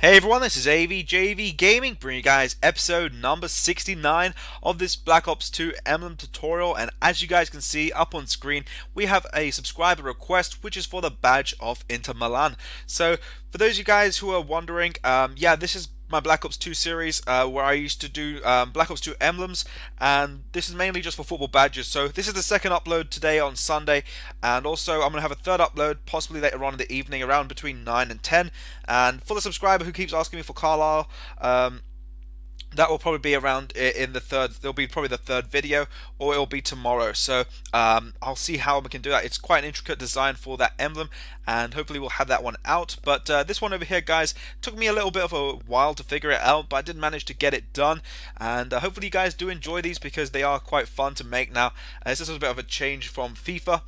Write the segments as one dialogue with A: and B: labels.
A: Hey everyone, this is AVJVGaming, bringing you guys episode number 69 of this Black Ops 2 Emblem tutorial. And as you guys can see up on screen, we have a subscriber request, which is for the badge of Inter Milan. So for those of you guys who are wondering, yeah, this is my Black Ops 2 series where I used to do Black Ops 2 emblems, and this is mainly just for football badges. So this is the second upload today on Sunday, and also I'm going to have a third upload possibly later on in the evening around between 9 and 10. And for the subscriber who keeps asking me for Carlisle, that will probably be around in the third. There'll be probably the third video, or it'll be tomorrow. So I'll see how we can do that. It's quite an intricate design for that emblem, and hopefully we'll have that one out. But this one over here, guys, took me a little bit of a while to figure it out, but I did manage to get it done. And hopefully you guys do enjoy these because they are quite fun to make now. This is a bit of a change from FIFA.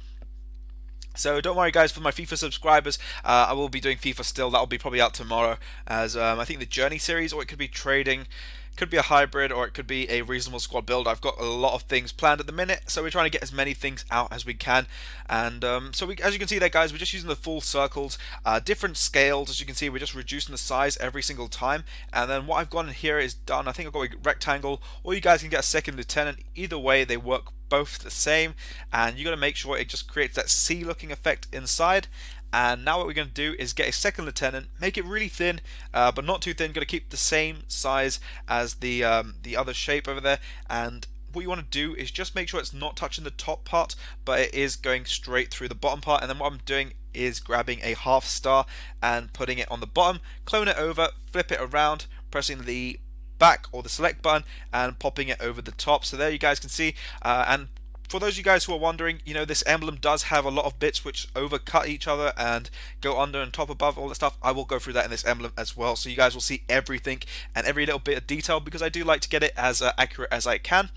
A: So don't worry guys, for my FIFA subscribers, I will be doing FIFA still. That'll be probably out tomorrow, as I think the Journey series, or it could be trading, could be a hybrid, or it could be a reasonable squad build. I've got a lot of things planned at the minute, so we're trying to get as many things out as we can. And as you can see there guys, we're just using the full circles, different scales. As you can see, we're just reducing the size every single time. And then what I've got in here is done. I think I've got a rectangle, or you guys can get a second lieutenant. Either way, they work both the same, and you got to make sure it just creates that C looking effect inside. And now what we're going to do is get a second lieutenant, make it really thin, but not too thin. Going to keep the same size as the other shape over there. And what you want to do is just make sure it's not touching the top part, but it is going straight through the bottom part. And then what I'm doing is grabbing a half star and putting it on the bottom, clone it over, flip it around, pressing the back or the select button and popping it over the top. So there you guys can see, and for those of you guys who are wondering, you know, this emblem does have a lot of bits which overcut each other and go under and top, above, all that stuff. I will go through that in this emblem as well, so you guys will see everything and every little bit of detail, because I do like to get it as accurate as I can.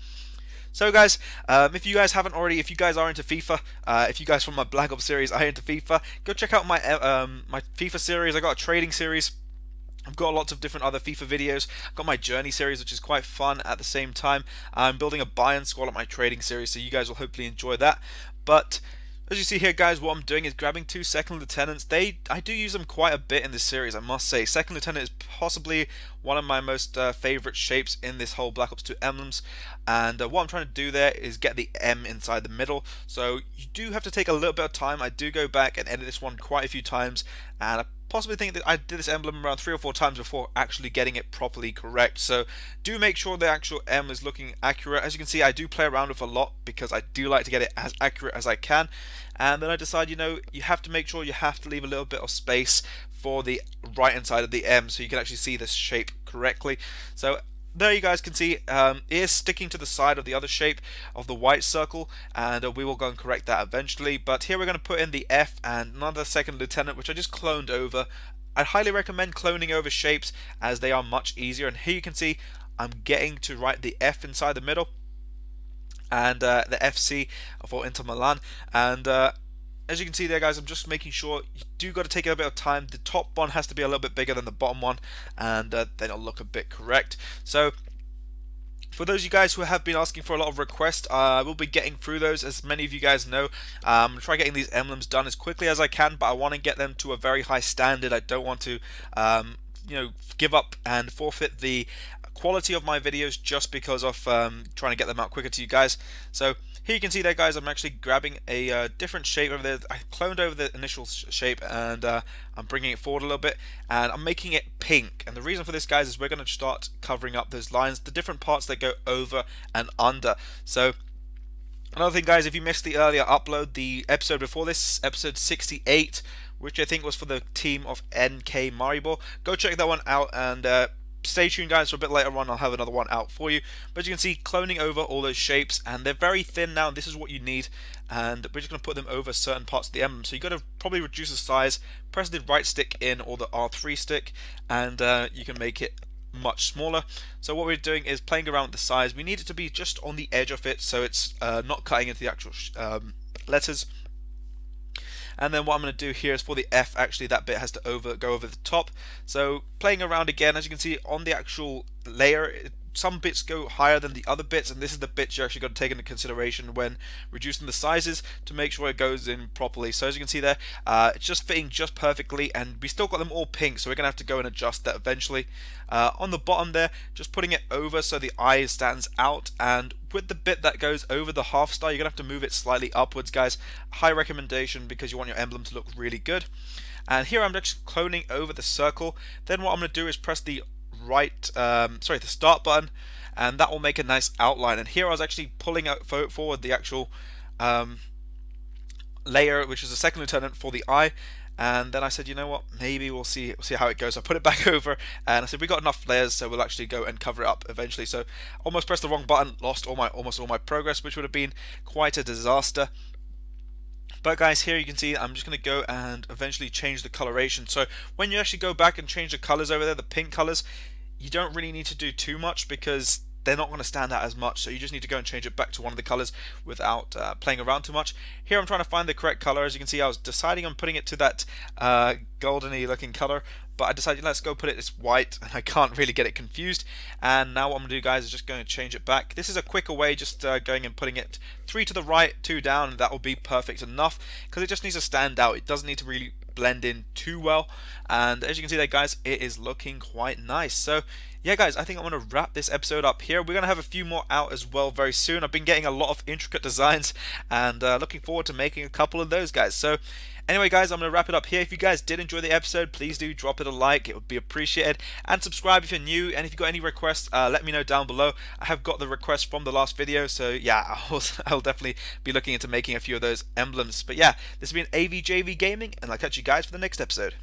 A: So guys, if you guys haven't already, if you guys are into FIFA, if you guys from my Black Ops series are into FIFA, go check out my my FIFA series. I got a trading series. I've got lots of different other FIFA videos. I've got my Journey series, which is quite fun at the same time. I'm building a buy-in squad at my trading series, so you guys will hopefully enjoy that. But as you see here, guys, what I'm doing is grabbing two second lieutenants. I do use them quite a bit in this series, I must say. Second lieutenant is possibly one of my most favorite shapes in this whole Black Ops 2 emblems. And what I'm trying to do there is get the M inside the middle. So you do have to take a little bit of time. I do go back and edit this one quite a few times, and I possibly think that I did this emblem around 3 or 4 times before actually getting it properly correct. So do make sure the actual M is looking accurate. As you can see, I do play around with a lot because I do like to get it as accurate as I can. And then I decide, you know, you have to make sure you have to leave a little bit of space for the right hand side of the M so you can actually see this shape correctly. So there you guys can see, it is sticking to the side of the other shape of the white circle, and we will go and correct that eventually. But here we're going to put in the F and another second lieutenant, which I just cloned over. I highly recommend cloning over shapes as they are much easier. And here you can see I'm getting to write the F inside the middle, and the FC for Inter Milan. And as you can see there guys, I'm just making sure you do got to take a bit of time. The top one has to be a little bit bigger than the bottom one, and then it'll look a bit correct. So for those of you guys who have been asking for a lot of requests, I will be getting through those. As many of you guys know, I'm try getting these emblems done as quickly as I can, but I want to get them to a very high standard. I don't want to you know, give up and forfeit the quality of my videos just because of trying to get them out quicker to you guys. So here you can see there guys, I'm actually grabbing a different shape over there. I cloned over the initial shape, and I'm bringing it forward a little bit, and I'm making it pink. And the reason for this guys is we're going to start covering up those lines, the different parts that go over and under. So another thing guys, if you missed the earlier upload, the episode before this, episode 68, which I think was for the team of NK Maribor, go check that one out, and stay tuned guys, for a bit later on I'll have another one out for you. But as you can see, cloning over all those shapes, and they're very thin now, and this is what you need. And we're just going to put them over certain parts of the emblem. So you've got to probably reduce the size, press the right stick in or the R3 stick, and you can make it much smaller. So what we're doing is playing around with the size. We need it to be just on the edge of it, so it's not cutting into the actual letters. And then what I'm going to do here is for the F, actually that bit has to go over the top. So playing around again, as you can see on the actual layer, some bits go higher than the other bits, and this is the bits you actually got to take into consideration when reducing the sizes to make sure it goes in properly. So as you can see there, it's just fitting just perfectly, and we still got them all pink, so we're gonna have to go and adjust that eventually. On the bottom there, just putting it over so the eye stands out, and with the bit that goes over the half star, you're gonna have to move it slightly upwards, guys. High recommendation, because you want your emblem to look really good. And here I'm actually cloning over the circle. Then what I'm going to do is press the the start button, and that will make a nice outline. And here I was actually pulling out forward the actual layer, which is the second lieutenant for the eye. And then I said, you know what, maybe we'll see how it goes. I put it back over, and I said we got enough layers, so we'll actually go and cover it up eventually. So almost pressed the wrong button, lost almost all my progress, which would have been quite a disaster. But guys, here you can see I'm just going to go and eventually change the coloration. So when you actually go back and change the colors over there, the pink colors, you don't really need to do too much because they're not going to stand out as much. So you just need to go and change it back to one of the colors without playing around too much. Here I'm trying to find the correct color. As you can see, I was deciding on putting it to that goldeny looking color, but I decided let's go put it as white, and I can't really get it confused. And now what I'm going to do, guys, is just going to change it back. This is a quicker way, just going and putting it 3 to the right, 2 down, and that will be perfect enough, because it just needs to stand out. It doesn't need to really blend in too well, and as you can see there, guys, it is looking quite nice. So yeah, guys, I think I'm going to wrap this episode up here. We're going to have a few more out as well very soon. I've been getting a lot of intricate designs, and looking forward to making a couple of those, guys. So anyway, guys, I'm going to wrap it up here. If you guys did enjoy the episode, please do drop it a like. It would be appreciated. And subscribe if you're new. And if you've got any requests, let me know down below. I have got the requests from the last video. So yeah, I'll definitely be looking into making a few of those emblems. But yeah, this has been AVJVGaming, and I'll catch you guys for the next episode.